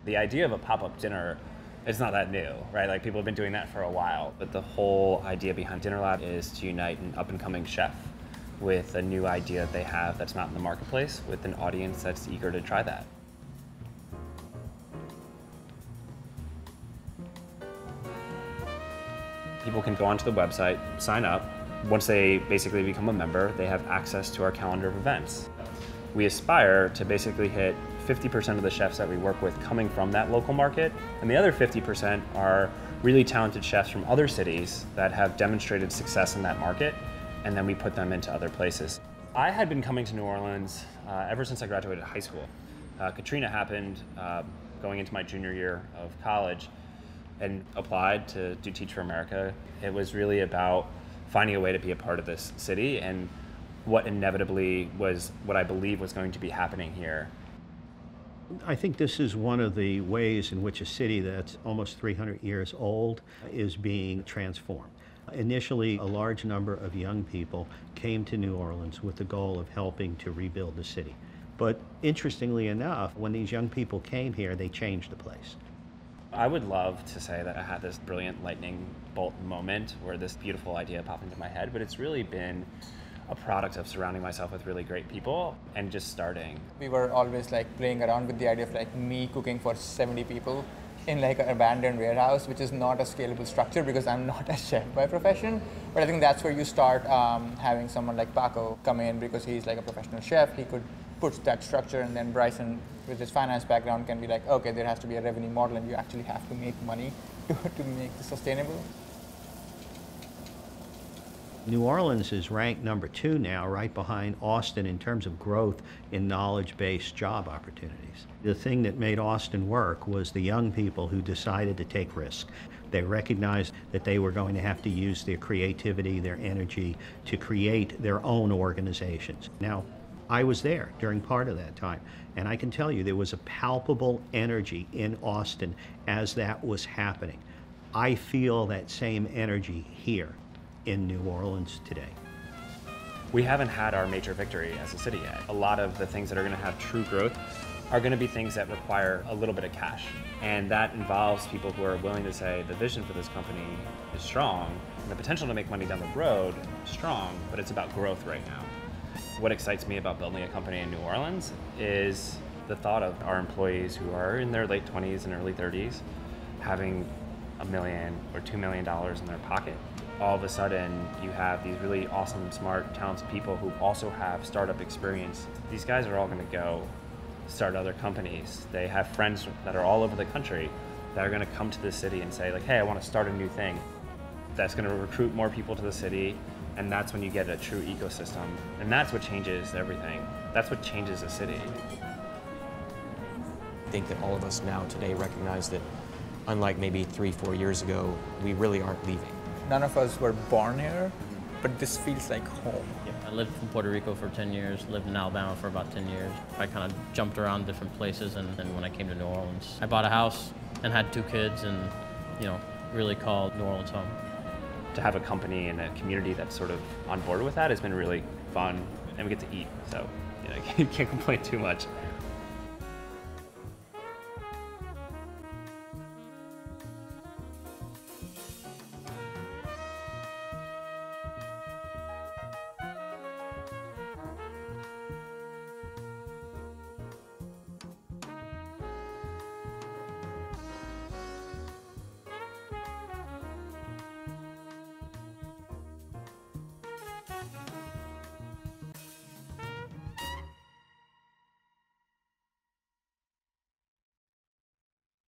The idea of a pop-up dinner is not that new, right? Like people have been doing that for a while, but the whole idea behind Dinner Lab is to unite an up-and-coming chef with a new idea that they have that's not in the marketplace, with an audience that's eager to try that. People can go onto the website, sign up. Once they basically become a member, they have access to our calendar of events. We aspire to basically hit 50% of the chefs that we work with coming from that local market, and the other 50% are really talented chefs from other cities that have demonstrated success in that market, and then we put them into other places. I had been coming to New Orleans ever since I graduated high school. Katrina happened going into my junior year of college and applied to do Teach for America. It was really about finding a way to be a part of this city and what inevitably was what I believe was going to be happening here. I think this is one of the ways in which a city that's almost 300 years old is being transformed. Initially, a large number of young people came to New Orleans with the goal of helping to rebuild the city. But interestingly enough, when these young people came here, they changed the place. I would love to say that I had this brilliant lightning bolt moment where this beautiful idea popped into my head, but it's really been a product of surrounding myself with really great people and just starting. We were always like playing around with the idea of like me cooking for 70 people in like an abandoned warehouse, which is not a scalable structure because I'm not a chef by profession. But I think that's where you start having someone like Paco come in because he's like a professional chef. He could put that structure, and then Bryson with his finance background can be like, okay, there has to be a revenue model and you actually have to make money to make this sustainable. New Orleans is ranked number 2 now, right behind Austin in terms of growth in knowledge-based job opportunities. The thing that made Austin work was the young people who decided to take risks. They recognized that they were going to have to use their creativity, their energy to create their own organizations. Now, I was there during part of that time, and I can tell you there was a palpable energy in Austin as that was happening. I feel that same energy here in New Orleans today. We haven't had our major victory as a city yet. A lot of the things that are going to have true growth are going to be things that require a little bit of cash. And that involves people who are willing to say the vision for this company is strong and the potential to make money down the road is strong, but it's about growth right now. What excites me about building a company in New Orleans is the thought of our employees who are in their late 20s and early 30s having $1 million or $2 million in their pocket. All of a sudden, you have these really awesome, smart, talented people who also have startup experience. These guys are all going to go start other companies. They have friends that are all over the country that are going to come to the city and say, like, hey, I want to start a new thing. That's going to recruit more people to the city, and that's when you get a true ecosystem. And that's what changes everything. That's what changes a city. I think that all of us now today recognize that, unlike maybe 3-4 years ago, we really aren't leaving. None of us were born here, but this feels like home. Yeah, I lived in Puerto Rico for 10 years, lived in Alabama for about 10 years. I kind of jumped around different places, and when I came to New Orleans, I bought a house and had 2 kids and, you know, really called New Orleans home. To have a company and a community that's sort of on board with that has been really fun, and we get to eat, so you know, you can't complain too much.